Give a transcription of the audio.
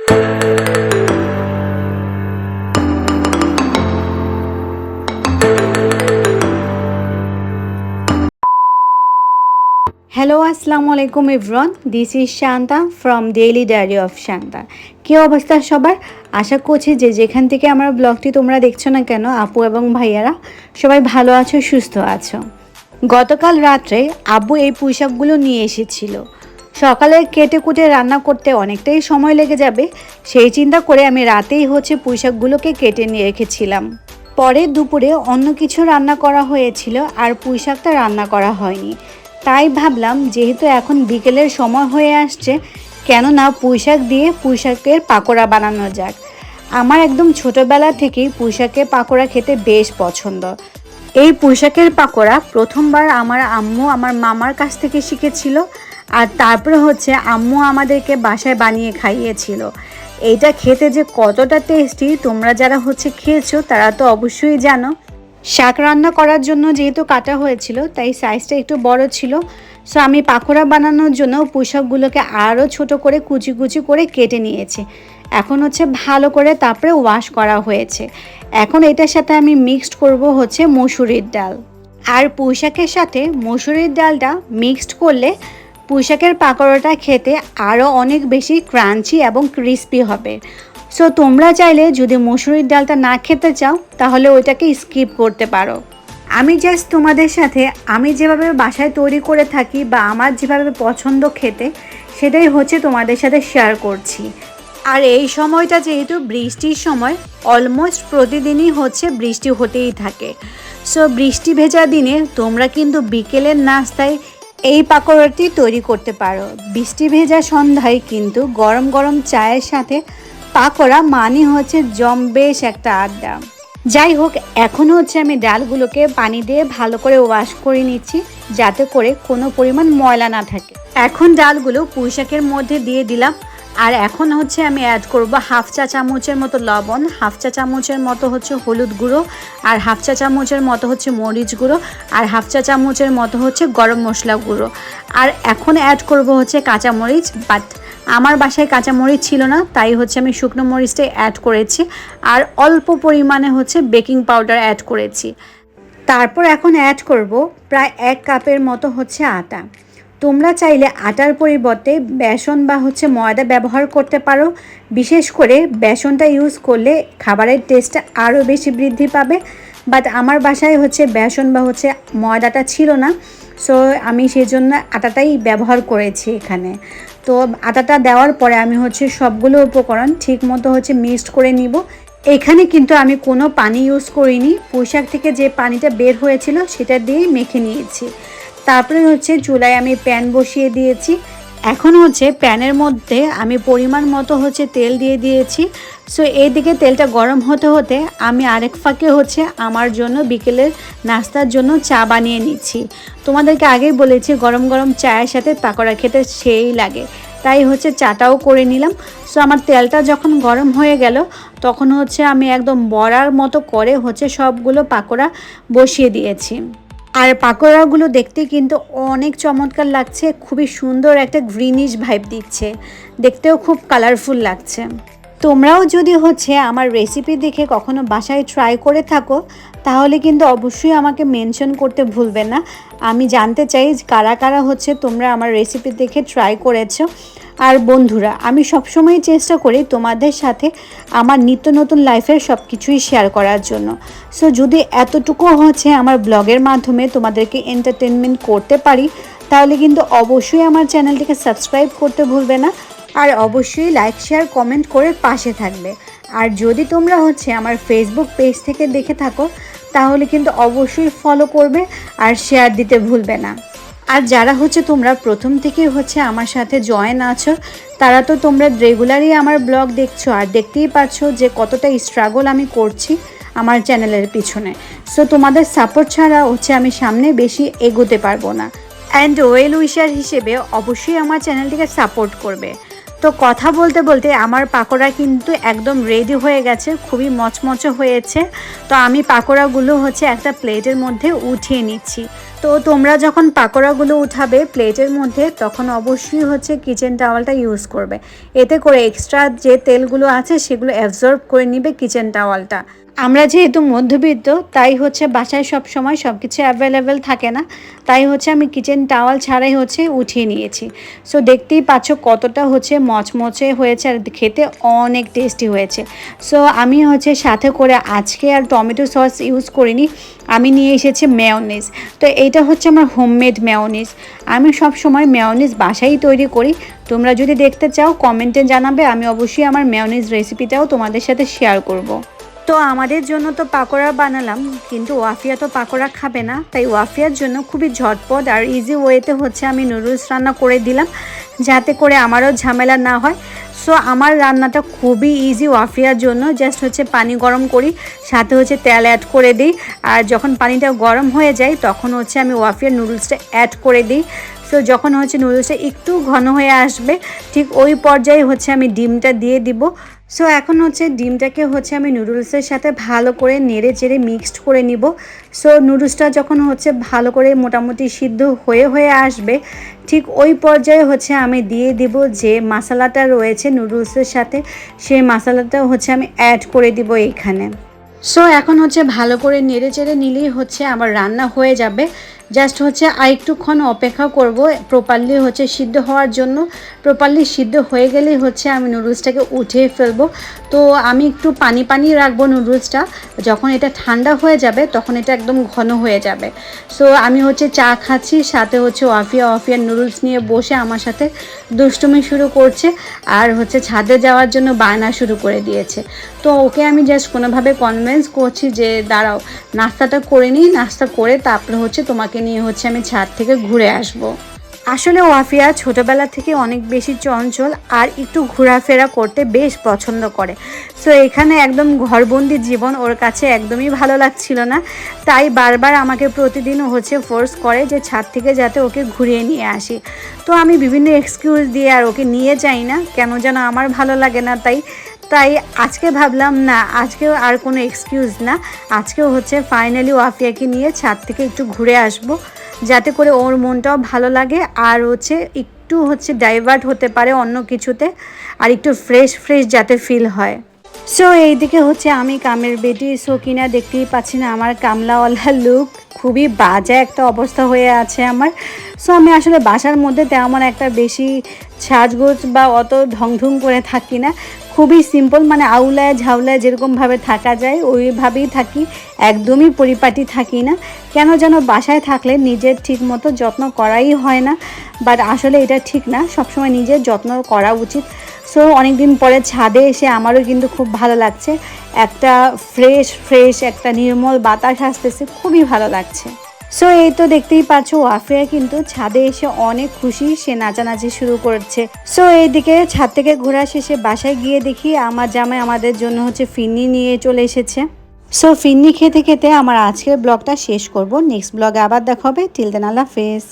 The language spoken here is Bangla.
হ্যালো আসসালামু আলাইকুম everyone, this is Shanta from daily diary of Shanta. কী অবস্থা সবার? আশা করছি যে যেখান থেকে আমার ব্লগটি তোমরা দেখছো না কেন, আপু এবং ভাইয়ারা সবাই ভালো আছো, সুস্থ আছো। গতকাল রাত্রে আব্বু এই পুঁইশাকগুলো নিয়ে এসেছিল। সকালে কেটে কুটে রান্না করতে অনেকটাই সময় লেগে যাবে, সেই চিন্তা করে আমি রাতেই পুঁইশাকগুলোকে কেটে নিয়ে রেখেছিলাম। পরে দুপুরে অন্য কিছু রান্না করা হয়েছিল আর পুঁইশাকটা রান্না করা হয়নি। তাই ভাবলাম যেহেতু এখন বিকেলের সময় হয়ে আসছে, কেননা পুঁইশাক দিয়ে পুঁইশাকের পাকোড়া বানানো যাক। আমার একদম ছোটোবেলা থেকেই পুঁইশাকের পাকোড়া খেতে বেশ পছন্দ। এই পুঁইশাকের পাকোড়া প্রথমবার আমার আম্মু আমার মামার কাছ থেকে শিখেছিল, আর তারপরে আম্মু আমাদেরকে বাসায় বানিয়ে খাইয়েছিল। এইটা খেতে যে কতটা টেস্টি, তোমরা যারা খেয়েছো তারা তো অবশ্যই জানো। শাক রান্না করার জন্য যেহেতু কাটা হয়েছিল, তাই সাইজটা একটু বড় ছিল। সো আমি পাকোড়া বানানোর জন্য পুঁইশাকগুলোকে আরও ছোট করে কুচি কুচি করে কেটে নিয়েছি। এখন ভালো করে তারপরে ওয়াশ করা হয়েছে। এখন এটার সাথে আমি মিক্সড করব মসুরির ডাল। আর পুঁইশাকের সাথে মসুরির ডালটা মিক্সড করলে পুঁইশাকের পাকোড়াটা খেতে আরও অনেক বেশি ক্রাঞ্চি এবং ক্রিস্পি হবে। সো তোমরা চাইলে যদি মসুরির ডালটা না খেতে চাও তাহলে ওইটাকে স্কিপ করতে পারো। আমি জাস্ট তোমাদের সাথে আমি যেভাবে বাসায় তৈরি করে থাকি বা আমার যেভাবে পছন্দ খেতে, সেটাই তোমাদের সাথে শেয়ার করছি। আর এই সময়টা যেহেতু বৃষ্টির সময়, অলমোস্ট প্রতিদিনই বৃষ্টি হতেই থাকে। সো বৃষ্টি ভেজা দিনে তোমরা কিন্তু বিকেলের নাস্তায় এই পাকোড়াটি তৈরি করতে পারো। বৃষ্টি ভেজা সন্ধ্যায় কিন্তু গরম গরম চায়ের সাথে পাকোড়া মানে জম্বেশ একটা আড্ডা। যাই হোক, এখন আমি ডালগুলোকে পানি দিয়ে ভালো করে ওয়াশ করে নিচ্ছি, যাতে করে কোনো পরিমাণ ময়লা না থাকে। এখন ডালগুলো পুঁইশাকের মধ্যে দিয়ে দিলাম। আর এখন আমি অ্যাড করব হাফ চা চামচের মতো লবণ, হাফ চা চামচের মতো হলুদ গুঁড়ো, আর হাফ চা চামচের মতো মরিচ গুঁড়ো, আর হাফ চা চামচের মতো গরম মশলা গুঁড়ো। আর এখন অ্যাড করব কাঁচামরিচ, বাট আমার বাসায় কাঁচামরিচ ছিল না, তাই আমি শুকনো মরিচটাই অ্যাড করেছি। আর অল্প পরিমাণে বেকিং পাউডার অ্যাড করেছি। তারপর এখন অ্যাড করব প্রায় 1 কাপের মতো আটা। তোমরা চাইলে আটার পরিবর্তে বেসন বা ময়দা ব্যবহার করতে পারো। বিশেষ করে বেসনটা ইউজ করলে খাবারের টেস্টটা আরও বেশি বৃদ্ধি পাবে। বাট আমার বাসায় বেসন বা ময়দাটা ছিল না, সো আমি সেই জন্য আটাটাই ব্যবহার করেছি এখানে। তো আটাটা দেওয়ার পরে আমি সবগুলো উপকরণ ঠিক মতো মিক্সড করে নিব। এখানে কিন্তু আমি কোনো পানি ইউজ করিনি, পুঁইশাক থেকে যে পানিটা বের হয়েছিল সেটা দিয়েই মেখে নিয়েছি। তারপরে চুলায় আমি প্যান বসিয়ে দিয়েছি। এখন প্যানের মধ্যে আমি পরিমাণ মতো তেল দিয়ে দিয়েছি। সো এইদিকে তেলটা গরম হতে হতে আমি আরেক ফাঁকে আমার জন্য বিকেলের নাস্তার জন্য চা বানিয়ে নিচ্ছি। তোমাদেরকে আগেই বলেছি গরম গরম চায়ের সাথে পাকোড়া খেতে সেই লাগে, তাই চাটাও করে নিলাম। সো আমার তেলটা যখন গরম হয়ে গেল, তখন আমি একদম বড়ার মতো করে সবগুলো পাকোড়া বসিয়ে দিয়েছি। আর পাকোড়াগুলো দেখতে কিন্তু অনেক চমৎকার লাগছে, খুবই সুন্দর একটা গ্রিনিশ ভাইব দিচ্ছে, দেখতেও খুব কালারফুল লাগছে। তোমরাও যদি আমার রেসিপি দেখে কখনো বাসায় ট্রাই করে থাকো, তাহলে কিন্তু অবশ্যই আমাকে মেনশন করতে ভুলবে না। আমি জানতে চাই কারা কারা তোমরা আমার রেসিপি দেখে ট্রাই করেছো। আর বন্ধুরা, আমি সবসময় চেষ্টা করি তোমাদের সাথে আমার নিত্য নতুন লাইফের সব কিছুই শেয়ার করার জন্য। সো যদি এতটুকু আমার ব্লগের মাধ্যমে তোমাদেরকে এন্টারটেনমেন্ট করতে পারি, তাহলে কিন্তু অবশ্যই আমার চ্যানেলটিকে সাবস্ক্রাইব করতে ভুলবে না। আর অবশ্যই লাইক শেয়ার কমেন্ট করে পাশে থাকবে। আর যদি তোমরা আমার ফেসবুক পেজ থেকে দেখে থাকো, তাহলে কিন্তু অবশ্যই ফলো করবে আর শেয়ার দিতে ভুলবে না। আর যারা তোমরা প্রথম থেকে আমার সাথে জয়েন আছো, তারা তো তোমরা রেগুলারই আমার ব্লগ দেখছো আর দেখতেই পাচ্ছো যে কতটা স্ট্রাগল আমি করছি আমার চ্যানেলের পিছনে। সো তোমাদের সাপোর্ট ছাড়া আমি সামনে বেশি এগোতে পারবো না। অ্যান্ড ওয়েল উইশার হিসেবে অবশ্যই আমার চ্যানেলটিকে সাপোর্ট করবে। তো কথা বলতে বলতে আমার পাকোড়া কিন্তু একদম রেডি হয়ে গেছে, খুবই মচমচে হয়েছে। তো আমি পাকোড়াগুলো একটা প্লেটের মধ্যে উঠিয়ে নিচ্ছি। তো তোমরা যখন পাকোড়াগুলো উঠাবে প্লেটের মধ্যে তখন অবশ্যই হচ্ছে কিচেন টাওয়ালটা ইউজ করবে, এতে করে এক্সট্রা যে তেলগুলো আছে সেগুলো অ্যাবজর্ব করে নিবে কিচেন টাওয়ালটা। আমরা যেহেতু মধ্যবিত্ত তাই হচ্ছে বাসায় সব সময় সব কিছু অ্যাভেলেবেল থাকে না, তাই হচ্ছে আমি কিচেন টাওয়াল ছাড়াই হচ্ছে উঠিয়ে নিয়েছি। সো দেখতেই পাচ্ছ কতটা হচ্ছে মচমচে হয়েছে আর খেতে অনেক টেস্টি হয়েছে। সো আমি হচ্ছে সাথে করে আজকে আর টমেটো সস ইউজ করিনি, আমি নিয়ে এসেছি মেয়োনিজ। তো এইটা হচ্ছে আমার হোমমেড মেয়োনিজ। আমি সব সময় মেয়োনিজ বাসায় তৈরি করি। তোমরা যদি দেখতে চাও কমেন্টে জানাবে, আমি অবশ্যই আমার মেয়োনিজ রেসিপিটাও তোমাদের সাথে শেয়ার করব। তো আমাদের জন্য তো পাকোড়া বানালাম, কিন্তু ওয়াফিয়া তো পাকোড়া খাবে না, তাই ওয়াফিয়ার জন্য খুবই ঝটপট আর ইজি ওয়েতে হচ্ছে আমি নুডলস রান্না করে দিলাম, যাতে করে আমারও ঝামেলা না হয়। সো আমার রান্নাটা খুবই ইজি ওয়াফিয়ার জন্য। জাস্ট হচ্ছে পানি গরম করি, সাথে হচ্ছে তেল অ্যাড করে দিই, আর যখন পানিটা গরম হয়ে যায় তখন হচ্ছে আমি ওয়াফিয়ার নুডলসটা অ্যাড করে দিই। সো যখন হচ্ছে নুডলসটা একটু ঘন হয়ে আসবে ঠিক ওই পর্যায়ে হচ্ছে আমি ডিমটা দিয়ে দিব। সো এখন হচ্ছে ডিমটাকে হচ্ছে আমি নুডলসের সাথে ভালো করে নেড়ে চেড়ে মিক্সড করে নিব। সো নুডলসটা যখন হচ্ছে ভালো করে মোটামুটি সিদ্ধ হয়ে আসবে ঠিক ওই পর্যায়ে হচ্ছে আমি দিয়ে দিব যে মশলাটা রয়েছে নুডলসের সাথে, সেই মশলাটা হচ্ছে আমি অ্যাড করে দিব এইখানে। সো এখন হচ্ছে ভালো করে নেড়ে চেড়ে নিলেই হচ্ছে আমার রান্না হয়ে যাবে। জাস্ট হচ্ছে আর একটুক্ষণ অপেক্ষা করব প্রপারলি হচ্ছে সিদ্ধ হওয়ার জন্য। প্রপারলি সিদ্ধ হয়ে গেলেই হচ্ছে আমি নুডলসটাকে উঠিয়ে ফেলবো। তো আমি একটু পানি পানি রাখবো নুডলসটা, যখন এটা ঠান্ডা হয়ে যাবে তখন এটা একদম ঘন হয়ে যাবে। সো আমি হচ্ছে চা খাচ্ছি, সাথে হচ্ছে ওয়াফিয়া নুডলস নিয়ে বসে আমার সাথে দুষ্টুমি শুরু করছে, আর হচ্ছে ছাদে যাওয়ার জন্য বায়না শুরু করে দিয়েছে। তো ওকে আমি জাস্ট কোনোভাবে কনভিন্স করছি যে দাঁড়াও নাস্তাটা করে নিই, নাস্তা করে তারপরে হচ্ছে তোমাকে নিয়ে হচ্ছে আমি ছাদ থেকে ঘুরে আসব। আসলে ওয়াফিয়া ছোটোবেলা থেকে অনেক বেশি চঞ্চল আর একটু ঘোরাফেরা করতে বেশ পছন্দ করে। সো এখানে একদম ঘরবন্দি জীবন ওর কাছে একদমই ভালো লাগছিল না, তাই বারবার আমাকে প্রতিদিনও হচ্ছে ফোর্স করে যে ছাদ থেকে যাতে ওকে ঘুরিয়ে নিয়ে আসি। তো আমি বিভিন্ন এক্সকিউজ দিয়ে আর ওকে নিয়ে যাই না, কেন যেন আমার ভালো লাগে না। তাই আজকে ভাবলাম না, আজকেও আর কোনো এক্সকিউজ না, আজকেও হচ্ছে ফাইনালি ওয়াফিয়াকে নিয়ে ছাদ থেকে একটু ঘুরে আসব, যাতে করে ওর মনটাও ভালো লাগে আর হচ্ছে একটু হচ্ছে ডাইভার্ট হতে পারে অন্য কিছুতে, আর একটু ফ্রেশ যাতে ফিল হয়। সো এইদিকে হচ্ছে আমি কামের বেটি সকিনা, দেখতেই পাচ্ছি না আমার কামলাওয়ালা লুক, খুবই বাজে একটা অবস্থা হয়ে আছে আমার। সো আমি আসলে বাসার মধ্যে তেমন একটা বেশি সাজগোজ বা অত ঢংঢুং করে থাকি না, খুবই সিম্পল, মানে আউলায় ঝাউলায় যেরকমভাবে থাকা যায় ওইভাবেই থাকি, একদমই পরিপাটি থাকি না। কেন যেন বাসায় থাকলে নিজের ঠিক মতো যত্ন করাই হয় না, বাট আসলে এটা ঠিক না, সবসময় নিজের যত্ন করা উচিত। সো অনেক দিন পরে ছাদে এসে আমারও কিন্তু খুব ভালো লাগছে, একটা ফ্রেশ একটা নির্মল বাতাস আসতেছে, খুবই ভালো লাগছে। সো এই তো দেখতেই পাচ্ছ ওয়াফিয়া কিন্তু ছাদে এসে অনেক খুশি, সে নাচানাচি শুরু করছে। সো এইদিকে ছাদ থেকে ঘোরা শেষে বাসায় গিয়ে দেখি আমার জামাই আমাদের জন্য হচ্ছে ফিরনি নিয়ে চলে এসেছে। সো ফিরনি খেতে খেতে আমার আজকের ব্লগটা শেষ করব, নেক্সট ব্লগে আবার দেখা হবে। টিল দেন আল্লাহ হাফেজ।